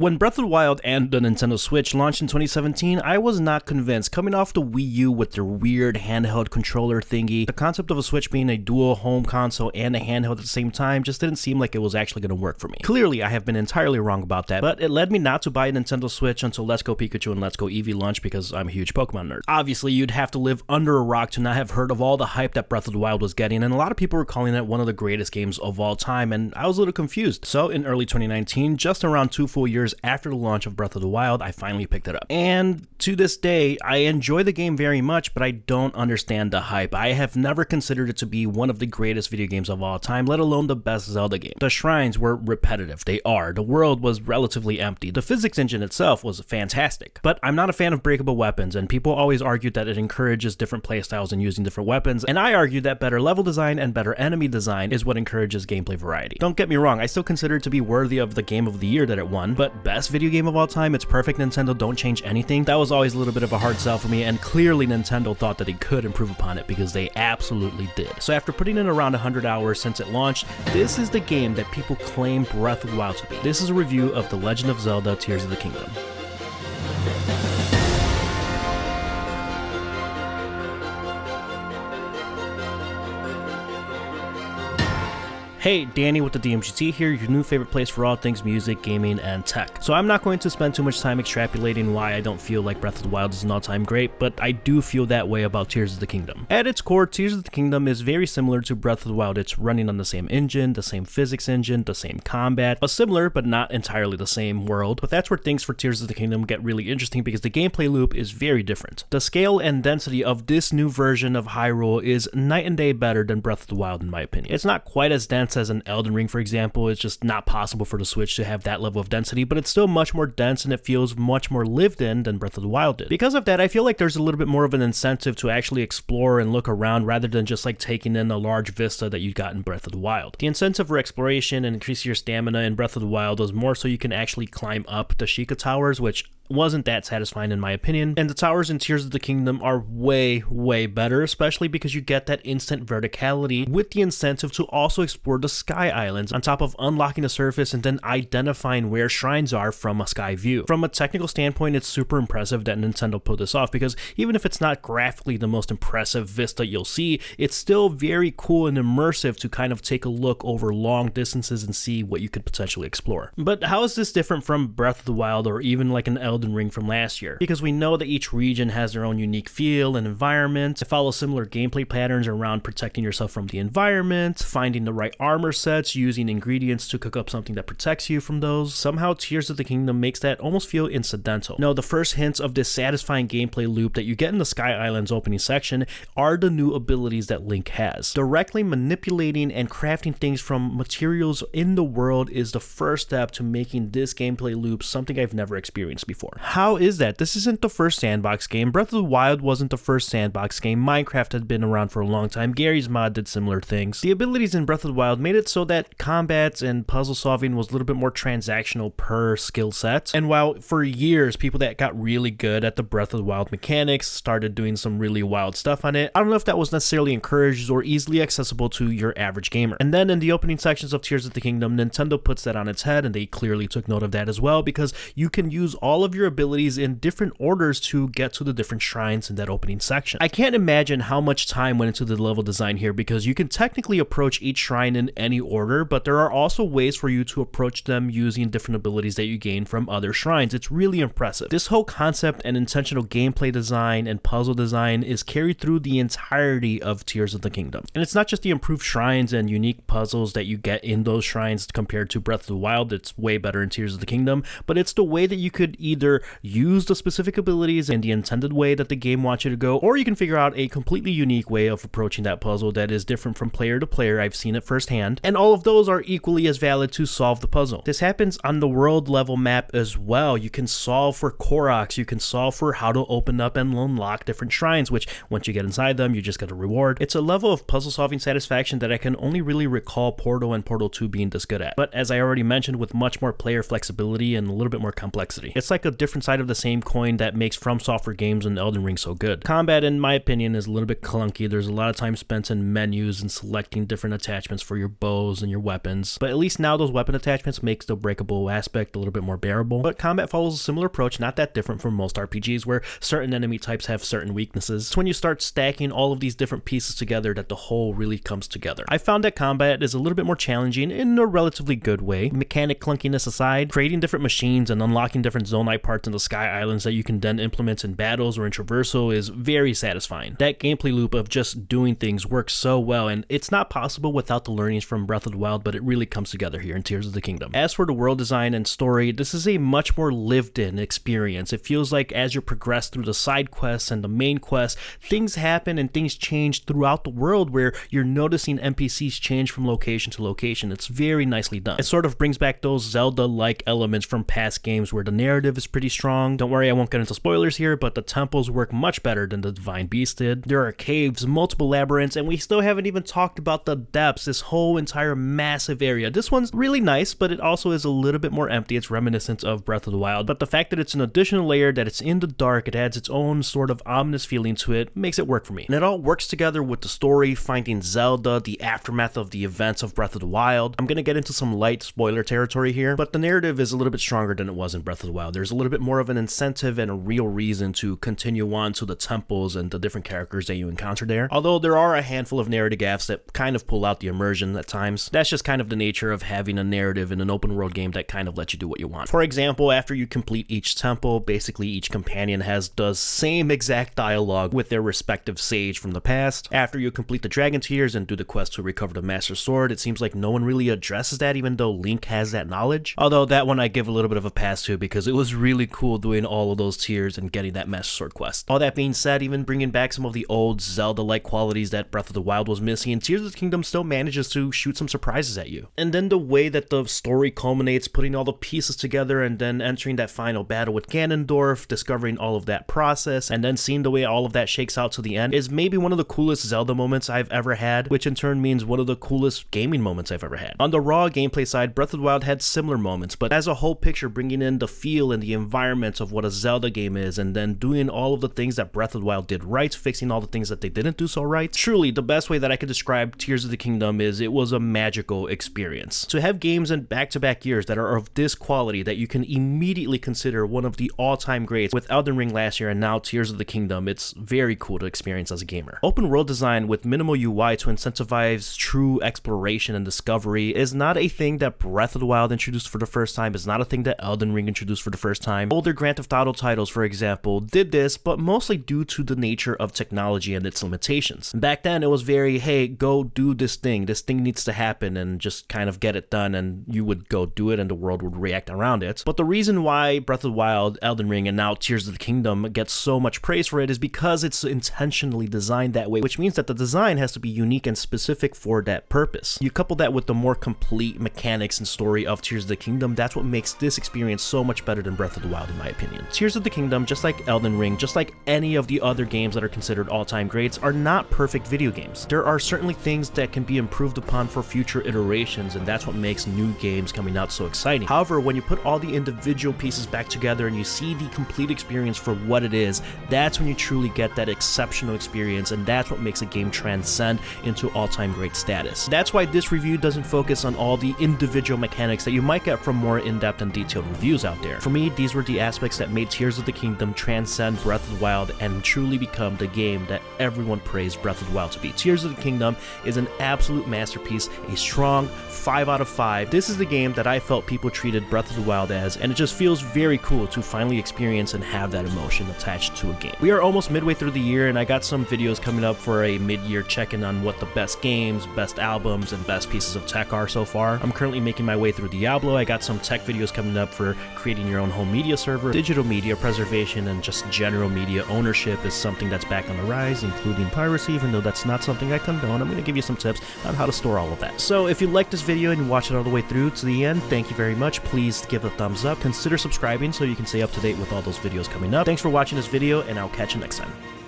When Breath of the Wild and the Nintendo Switch launched in 2017, I was not convinced. Coming off the Wii U with their weird handheld controller thingy, the concept of a Switch being a dual home console and a handheld at the same time just didn't seem like it was actually going to work for me. Clearly, I have been entirely wrong about that, but it led me not to buy a Nintendo Switch until Let's Go Pikachu and Let's Go Eevee launched because I'm a huge Pokemon nerd. Obviously, you'd have to live under a rock to not have heard of all the hype that Breath of the Wild was getting, and a lot of people were calling it one of the greatest games of all time, and I was a little confused. So in early 2019, just around 2 full years after the launch of Breath of the Wild, I finally picked it up. And to this day, I enjoy the game very much, but I don't understand the hype. I have never considered it to be one of the greatest video games of all time, let alone the best Zelda game. The shrines were repetitive, they are. The world was relatively empty. The physics engine itself was fantastic. But I'm not a fan of breakable weapons, and people always argue that it encourages different playstyles and using different weapons, and I argue that better level design and better enemy design is what encourages gameplay variety. Don't get me wrong, I still consider it to be worthy of the Game of the Year that it won, but best video game of all time, it's perfect Nintendo, don't change anything. That was always a little bit of a hard sell for me, and clearly Nintendo thought that they could improve upon it because they absolutely did. So after putting in around 100 hours since it launched, this is the game that people claim Breath of the Wild to be. This is a review of The Legend of Zelda Tears of the Kingdom. Hey, Danny with the DMGT here, your new favorite place for all things music, gaming, and tech. So I'm not going to spend too much time extrapolating why I don't feel like Breath of the Wild is an all-time great, but I do feel that way about Tears of the Kingdom. At its core, Tears of the Kingdom is very similar to Breath of the Wild. It's running on the same engine, the same physics engine, the same combat, a similar but not entirely the same world. But that's where things for Tears of the Kingdom get really interesting because the gameplay loop is very different. The scale and density of this new version of Hyrule is night and day better than Breath of the Wild in my opinion. It's not quite as dense as an Elden Ring, for example. It's just not possible for the Switch to have that level of density, but it's still much more dense and it feels much more lived in than Breath of the Wild did. Because of that, I feel like there's a little bit more of an incentive to actually explore and look around rather than just like taking in a large vista that you got in Breath of the Wild. The incentive for exploration and increase your stamina in Breath of the Wild was more so you can actually climb up the Sheikah Towers, which wasn't that satisfying in my opinion, and the towers in Tears of the Kingdom are way better, especially because you get that instant verticality with the incentive to also explore the Sky Islands on top of unlocking the surface and then identifying where shrines are from a sky view. From a technical standpoint, it's super impressive that Nintendo pulled this off because even if it's not graphically the most impressive vista you'll see, it's still very cool and immersive to kind of take a look over long distances and see what you could potentially explore. But how is this different from Breath of the Wild or even like an Elden Ring from last year? Because we know that each region has their own unique feel and environment. It follows similar gameplay patterns around protecting yourself from the environment, finding the right armor sets, using ingredients to cook up something that protects you from those. Somehow Tears of the Kingdom makes that almost feel incidental. No, the first hints of this satisfying gameplay loop that you get in the Sky Islands opening section are the new abilities that Link has. Directly manipulating and crafting things from materials in the world is the first step to making this gameplay loop something I've never experienced before. How is that? This isn't the first sandbox game. Breath of the Wild wasn't the first sandbox game. Minecraft had been around for a long time. Garry's Mod did similar things. The abilities in Breath of the Wild made it so that combats and puzzle solving was a little bit more transactional per skill set. And while for years people that got really good at the Breath of the Wild mechanics started doing some really wild stuff on it, I don't know if that was necessarily encouraged or easily accessible to your average gamer. And then in the opening sections of Tears of the Kingdom, Nintendo puts that on its head, and they clearly took note of that as well because you can use all of your abilities in different orders to get to the different shrines in that opening section. I can't imagine how much time went into the level design here because you can technically approach each shrine in any order, but there are also ways for you to approach them using different abilities that you gain from other shrines. It's really impressive. This whole concept and intentional gameplay design and puzzle design is carried through the entirety of Tears of the Kingdom. And it's not just the improved shrines and unique puzzles that you get in those shrines compared to Breath of the Wild, it's way better in Tears of the Kingdom, but it's the way that you could either use the specific abilities in the intended way that the game wants you to go, or you can figure out a completely unique way of approaching that puzzle that is different from player to player. I've seen it firsthand, and all of those are equally as valid to solve the puzzle. This happens on the world level map as well. You can solve for Koroks, you can solve for how to open up and unlock different shrines, which once you get inside them, you just get a reward. It's a level of puzzle solving satisfaction that I can only really recall Portal and Portal 2 being this good at, but as I already mentioned, with much more player flexibility and a little bit more complexity. It's like a a different side of the same coin that makes From Software games and Elden Ring so good. Combat, in my opinion, is a little bit clunky. There's a lot of time spent in menus and selecting different attachments for your bows and your weapons, but at least now those weapon attachments makes the breakable aspect a little bit more bearable. But combat follows a similar approach, not that different from most RPGs where certain enemy types have certain weaknesses. It's when you start stacking all of these different pieces together that the whole really comes together. I found that combat is a little bit more challenging in a relatively good way. Mechanic clunkiness aside, creating different machines and unlocking different Zonai parts in the Sky Islands that you can then implement in battles or in traversal is very satisfying. That gameplay loop of just doing things works so well, and it's not possible without the learnings from Breath of the Wild, but it really comes together here in Tears of the Kingdom. As for the world design and story, this is a much more lived-in experience. It feels like as you progress through the side quests and the main quest, things happen and things change throughout the world where you're noticing NPCs change from location to location. It's very nicely done. It sort of brings back those Zelda-like elements from past games where the narrative is pretty strong. Don't worry, I won't get into spoilers here, but the temples work much better than the Divine Beast did. There are caves, multiple labyrinths, and we still haven't even talked about the depths, this whole entire massive area. This one's really nice, but it also is a little bit more empty. It's reminiscent of Breath of the Wild, but the fact that it's an additional layer, that it's in the dark, it adds its own sort of ominous feeling to it, makes it work for me. And it all works together with the story, finding Zelda, the aftermath of the events of Breath of the Wild. I'm gonna get into some light spoiler territory here, but the narrative is a little bit stronger than it was in Breath of the Wild. There's a little bit more of an incentive and a real reason to continue on to the temples and the different characters that you encounter there. Although there are a handful of narrative gaps that kind of pull out the immersion at times. That's just kind of the nature of having a narrative in an open world game that kind of lets you do what you want. For example, after you complete each temple, basically each companion has the same exact dialogue with their respective sage from the past. After you complete the Dragon Tears and do the quest to recover the Master Sword, it seems like no one really addresses that, even though Link has that knowledge. Although that one I give a little bit of a pass to because it was really cool doing all of those tears and getting that Master Sword quest. All that being said, even bringing back some of the old Zelda-like qualities that Breath of the Wild was missing, Tears of the Kingdom still manages to shoot some surprises at you. And then the way that the story culminates, putting all the pieces together and then entering that final battle with Ganondorf, discovering all of that process, and then seeing the way all of that shakes out to the end is maybe one of the coolest Zelda moments I've ever had, which in turn means one of the coolest gaming moments I've ever had. On the raw gameplay side, Breath of the Wild had similar moments, but as a whole picture, bringing in the feel and the environment of what a Zelda game is, and then doing all of the things that Breath of the Wild did right, fixing all the things that they didn't do so right. Truly, the best way that I could describe Tears of the Kingdom is it was a magical experience. To have games in back-to-back years that are of this quality that you can immediately consider one of the all-time greats with Elden Ring last year and now Tears of the Kingdom, it's very cool to experience as a gamer. Open world design with minimal UI to incentivize true exploration and discovery is not a thing that Breath of the Wild introduced for the first time, it's not a thing that Elden Ring introduced for the first time. Older Grand Theft Auto titles, for example, did this, but mostly due to the nature of technology and its limitations. Back then, it was very, hey, go do this thing needs to happen, and just kind of get it done, and you would go do it and the world would react around it. But the reason why Breath of the Wild, Elden Ring, and now Tears of the Kingdom gets so much praise for it is because it's intentionally designed that way, which means that the design has to be unique and specific for that purpose. You couple that with the more complete mechanics and story of Tears of the Kingdom, that's what makes this experience so much better than Breath of the Wild in my opinion. Tears of the Kingdom, just like Elden Ring, just like any of the other games that are considered all-time greats, are not perfect video games. There are certainly things that can be improved upon for future iterations, and that's what makes new games coming out so exciting. However, when you put all the individual pieces back together and you see the complete experience for what it is, that's when you truly get that exceptional experience, and that's what makes a game transcend into all-time great status. That's why this review doesn't focus on all the individual mechanics that you might get from more in-depth and detailed reviews out there. For me, these were the aspects that made Tears of the Kingdom transcend Breath of the Wild and truly become the game that everyone praised Breath of the Wild to be. Tears of the Kingdom is an absolute masterpiece, a strong 5 out of 5. This is the game that I felt people treated Breath of the Wild as, and it just feels very cool to finally experience and have that emotion attached to a game. We are almost midway through the year, and I got some videos coming up for a mid-year check-in on what the best games, best albums, and best pieces of tech are so far. I'm currently making my way through Diablo. I got some tech videos coming up for creating your own home media server. Digital media preservation and just general media ownership is something that's back on the rise, including piracy, even though that's not something I condone. I'm going to give you some tips on how to store all of that. So if you like this video and you watch it all the way through to the end, thank you very much. Please give it a thumbs up. Consider subscribing so you can stay up to date with all those videos coming up. Thanks for watching this video, and I'll catch you next time.